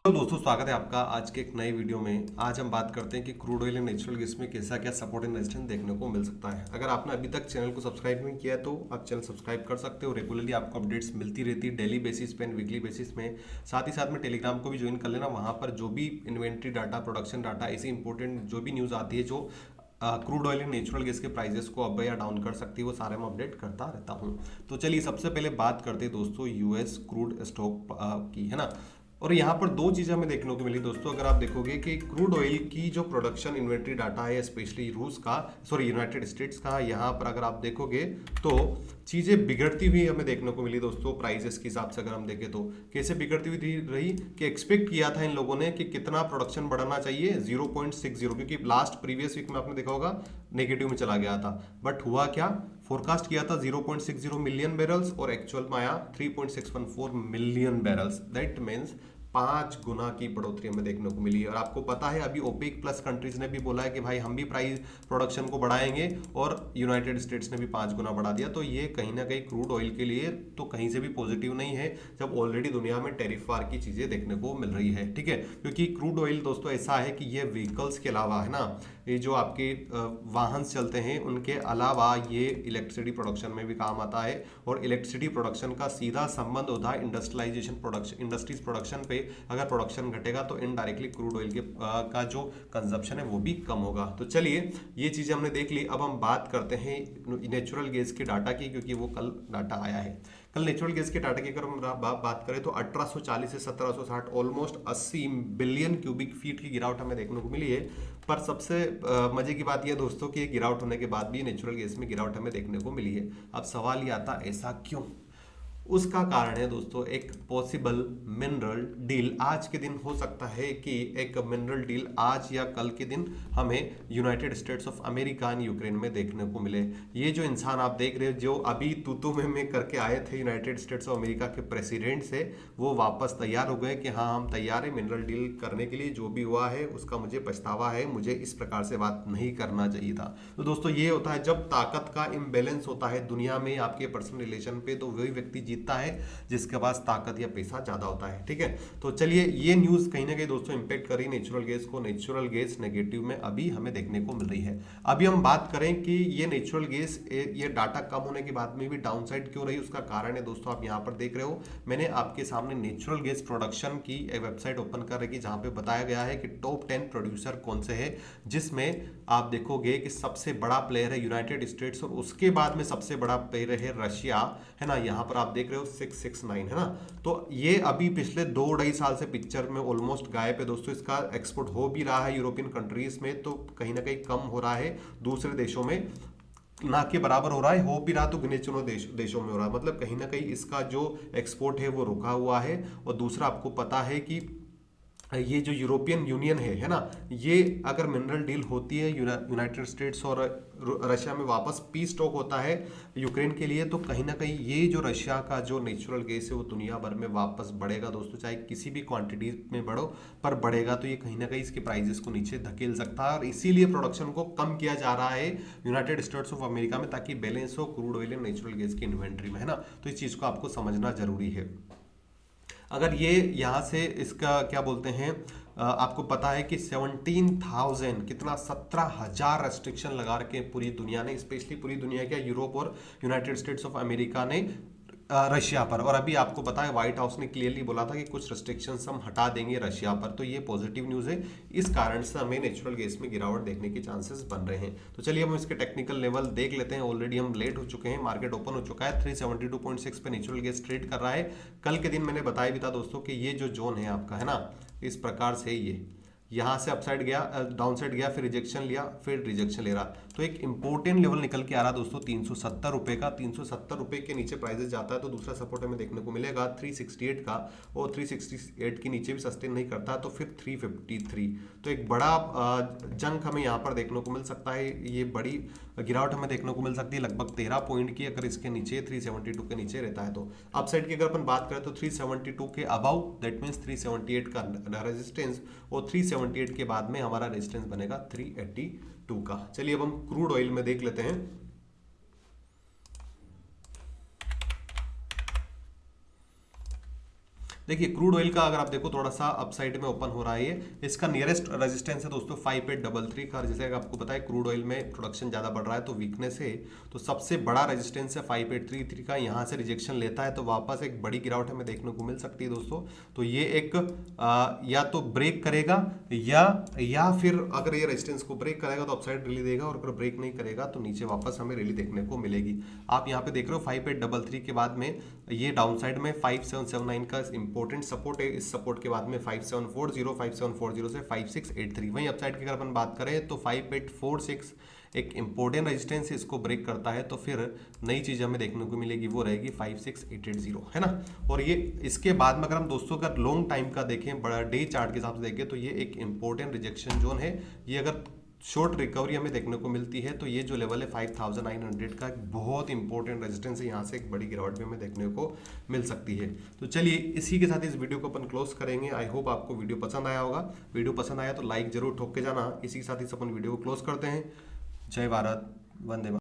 तो दोस्तों स्वागत है आपका आज के एक नए वीडियो में। आज हम बात करते हैं कि crude oil and natural gas में कैसा क्या सपोर्ट एंड रेजिस्टेंस देखने को मिल सकता है। अगर आपने अभी तक चैनल को सब्सक्राइब नहीं किया है तो आप चैनल सब्सक्राइब कर सकते हो। रेगुलरली आपको अपडेट्स मिलती रहती है डेली बेसिस पे एंड वीकली बेसिस में। साथ ही साथ में टेलीग्राम को भी ज्वाइन कर लेना। वहाँ पर जो भी इन्वेंट्री डाटा, प्रोडक्शन डाटा, ऐसी इंपॉर्टेंट जो भी न्यूज़ आती है जो crude oil and natural gas के प्राइजेस को अप या डाउन कर सकती है, वो सारे मैं अपडेट करता रहता हूँ। तो चलिए सबसे पहले बात करते हैं दोस्तों यूएस क्रूड स्टॉक की, है ना। और यहाँ पर दो चीज़ें हमें देखने को मिली दोस्तों। अगर आप देखोगे कि क्रूड ऑयल की जो प्रोडक्शन इन्वेंट्री डाटा है, स्पेशली रूस का, सॉरी यूनाइटेड स्टेट्स का, यहाँ पर अगर आप देखोगे तो चीज़ें बिगड़ती हुई हमें देखने को मिली दोस्तों। प्राइजेस के हिसाब से अगर हम देखें तो कैसे बिगड़ती हुई रही कि एक्सपेक्ट किया था इन लोगों ने कि कितना प्रोडक्शन बढ़ाना चाहिए, 0.60, क्योंकि लास्ट प्रीवियस वीक में आपने देखा होगा नेगेटिव में चला गया था। बट हुआ क्या, फोरकास्ट किया था 0.60 मिलियन बैरल्स और एक्चुअल में आया 3.614 मिलियन बैरल्स। दैट मीन्स 5 गुना की बढ़ोतरी हमें देखने को मिली है। और आपको पता है अभी ओपेक प्लस कंट्रीज ने भी बोला है कि भाई हम भी प्राइस प्रोडक्शन को बढ़ाएंगे, और यूनाइटेड स्टेट्स ने भी 5 गुना बढ़ा दिया। तो ये कहीं ना कहीं क्रूड ऑयल के लिए तो कहीं से भी पॉजिटिव नहीं है, जब ऑलरेडी दुनिया में टैरिफ वार की चीजें देखने को मिल रही है। ठीक है, क्योंकि क्रूड ऑयल दोस्तों ऐसा है कि ये व्हीकल्स के अलावा, है ना, ये जो आपके वाहन चलते हैं उनके अलावा ये इलेक्ट्रिसिटी प्रोडक्शन में भी काम आता है। और इलेक्ट्रिसिटी प्रोडक्शन का सीधा संबंध होता है इंडस्ट्रियलाइजेशन प्रोडक्शन, इंडस्ट्रीज प्रोडक्शन पे। अगर प्रोडक्शन घटेगा तो इनडायरेक्टली क्रूड ऑयल के का जो कंजप्शन है वो भी कम होगा। तो चलिए ये चीजें हमने देख ली। अब हम बात करते हैं नेचुरल गैस के डाटा की, क्योंकि वो कल डाटा आया है। कल नेचुरल गैस के डाटा की अगर हम बात करें तो 1840 से 1760 ऑलमोस्ट 80 बिलियन क्यूबिक फीट की गिरावट हमें देखने को मिली है। पर सबसे मजे की बात यह दोस्तों कि गिरावट होने के बाद भी नेचुरल गैस में गिरावट हमें देखने को मिली है। अब सवाल ये आता ऐसा क्यों। उसका कारण है दोस्तों एक पॉसिबल मिनरल डील। आज के दिन हो सकता है कि एक मिनरल डील आज या कल के दिन हमें United states of America and Ukraine में देखने को मिले। ये जो इंसान आप देख रहे हो जो अभी तूतू में करके आए थे यूनाइटेड स्टेट्स ऑफ अमेरिका के प्रेसिडेंट से, वो वापस तैयार हो गए कि हाँ हम तैयार है मिनरल डील करने के लिए। जो भी हुआ है उसका मुझे पछतावा है, मुझे इस प्रकार से बात नहीं करना चाहिए था। तो दोस्तों ये होता है जब ताकत का इम्बेलेंस होता है दुनिया में आपके पर्सनल रिलेशन पे, तो वही व्यक्ति जीतता है जिसके पास ताकत या पैसा ज्यादा होता है। ठीक है, तो चलिए ये न्यूज कहीं ना कहीं दोस्तों इंपैक्ट करी नेचुरल गैस को। नेचुरल गैस नेगेटिव में अभी हमें देखने को मिल रही है। अभी हम बात करें कि ये नेचुरल गैस ये डाटा कम होने के बाद में भी डाउनसाइड क्यों रही, उसका कारण है दोस्तों आप यहां पर देख रहे हो। मैंने आपके सामने नेचुरल गैस प्रोडक्शन की एक वेबसाइट ओपन कर रखी जहां पे बताया गया है कि टॉप 10 प्रोड्यूसर कौन से है, जिसमें आप देखोगे कि सबसे बड़ा प्लेयर है यूनाइटेड स्टेट्स और उसके बाद में सबसे बड़ा प्लेयर है रशिया, है ना। यहां पर आप देख रहे हो 669, है ना। तो ये अभी पिछले 2-2.5 साल से पिक्चर में ऑलमोस्ट गायब है दोस्तों। इसका एक्सपोर्ट हो भी रहा है यूरोपियन कंट्रीज में तो कहीं ना कहीं कम हो रहा है, दूसरे देशों में ना के बराबर हो रहा है। हो भी रहा तो गिने चुने देशों में हो रहा है। मतलब कहीं ना कहीं इसका जो एक्सपोर्ट है वो रुका हुआ है। और दूसरा आपको पता है कि ये जो यूरोपियन यूनियन है ना, ये अगर मिनरल डील होती है यूनाइटेड स्टेट्स और रशिया में वापस पीस टॉक होता है यूक्रेन के लिए, तो कहीं ना कहीं ये जो रशिया का जो नेचुरल गैस है वो दुनिया भर में वापस बढ़ेगा दोस्तों। चाहे किसी भी क्वांटिटी में बढ़ो पर बढ़ेगा, तो ये कहीं ना कहीं इसके प्राइजेस को नीचे धकेल सकता है। और इसीलिए प्रोडक्शन को कम किया जा रहा है यूनाइटेड स्टेट्स ऑफ अमेरिका में, ताकि बैलेंस हो crude oil and natural gas की इन्वेंट्री में, है ना। तो इस चीज को आपको समझना जरूरी है। अगर ये यहाँ से इसका क्या बोलते हैं, आपको पता है कि 17,000 कितना 17,000 रेस्ट्रिक्शन लगा रखे पूरी दुनिया ने, स्पेशली पूरी दुनिया क्या यूरोप और यूनाइटेड स्टेट्स ऑफ अमेरिका ने रशिया पर। और अभी आपको पता है व्हाइट हाउस ने क्लियरली बोला था कि कुछ रिस्ट्रिक्शंस हम हटा देंगे रशिया पर। तो ये पॉजिटिव न्यूज़ है। इस कारण से हमें नेचुरल गैस में गिरावट देखने के चांसेस बन रहे हैं। तो चलिए हम इसके टेक्निकल लेवल देख लेते हैं। ऑलरेडी हम लेट हो चुके हैं, मार्केट ओपन हो चुका है, 372.6 पे नेचुरल गैस ट्रेड कर रहा है। कल के दिन मैंने बताया भी था दोस्तों कि ये जो जोन है आपका, है ना, इस प्रकार से ये यहाँ से अपसाइड गया, डाउन साइड गया, फिर रिजेक्शन लिया, फिर रिजेक्शन ले रहा। तो एक इंपॉर्टेंट लेवल निकल के आ रहा दोस्तों 370 रुपए का। 370 रुपए के नीचे प्राइसेस जाता है तो दूसरा सपोर्ट हमें देखने को मिलेगा 368 का, और 368 के नीचे भी सस्टेन नहीं करता तो फिर 353। तो एक बड़ा जंक हमें यहाँ पर देखने को मिल सकता है। ये बड़ी गिरावट हमें देखने को मिल सकती है लगभग 13 पॉइंट की, अगर इसके नीचे 372 के नीचे रहता है तो। अपसाइड की अगर अपन बात करें तो 372 के अबाउ, दैट मीन्स 378 का रेजिस्टेंस, और 378 के बाद में हमारा रेजिस्टेंस बनेगा 382 का। चलिए अब हम क्रूड ऑयल में देख लेते हैं। देखिए क्रूड ऑयल का अगर आप देखो थोड़ा सा अपसाइड में ओपन हो रहा है, ये इसका नियरेस्ट रेजिस्टेंस है दोस्तों 5833 का। जैसे आपको पता है क्रूड ऑयल में प्रोडक्शन ज़्यादा बढ़ रहा है तो वीकनेस है, तो सबसे बड़ा रेजिस्टेंस है 5833 का। यहाँ से रिजेक्शन लेता है तो वापस एक बड़ी गिरावट हमें देखने को मिल सकती है दोस्तों। तो ये एक या तो ब्रेक करेगा या फिर अगर ये रेजिस्टेंस को ब्रेक करेगा तो अपसाइड रैली देगा, और अगर ब्रेक नहीं करेगा तो नीचे वापस हमें रैली देखने को मिलेगी। आप यहाँ पे देख रहे हो 5833 के बाद में ये डाउन साइड में 5779 का इंपॉर्टेंट सपोर्ट है। इस सपोर्ट के बाद में 5740 से 5683। वहीं अपसाइड की अगर अपन बात करें तो 5846 एक इंपॉर्टेंट रेजिस्टेंस है, इसको ब्रेक करता है तो फिर नई चीज हमें देखने को मिलेगी, वो रहेगी 56880, है ना। और ये इसके बाद में अगर हम दोस्तों अगर लॉन्ग टाइम का देखें, बड़ा डे चार्ट के हिसाब से देखें, तो ये एक इंपॉर्टेंट रिजेक्शन जोन है। ये अगर शॉर्ट रिकवरी हमें देखने को मिलती है तो ये जो लेवल है 5900 का एक बहुत इंपॉर्टेंट रेजिस्टेंस है, यहाँ से एक बड़ी गिरावट भी हमें देखने को मिल सकती है। तो चलिए इसी के साथ इस वीडियो को अपन क्लोज करेंगे। आई होप आपको वीडियो पसंद आया होगा। वीडियो पसंद आया तो लाइक जरूर ठोक के जाना। इसी के साथ ही अपन वीडियो को क्लोज करते हैं। जय भारत, वंदे मातरम।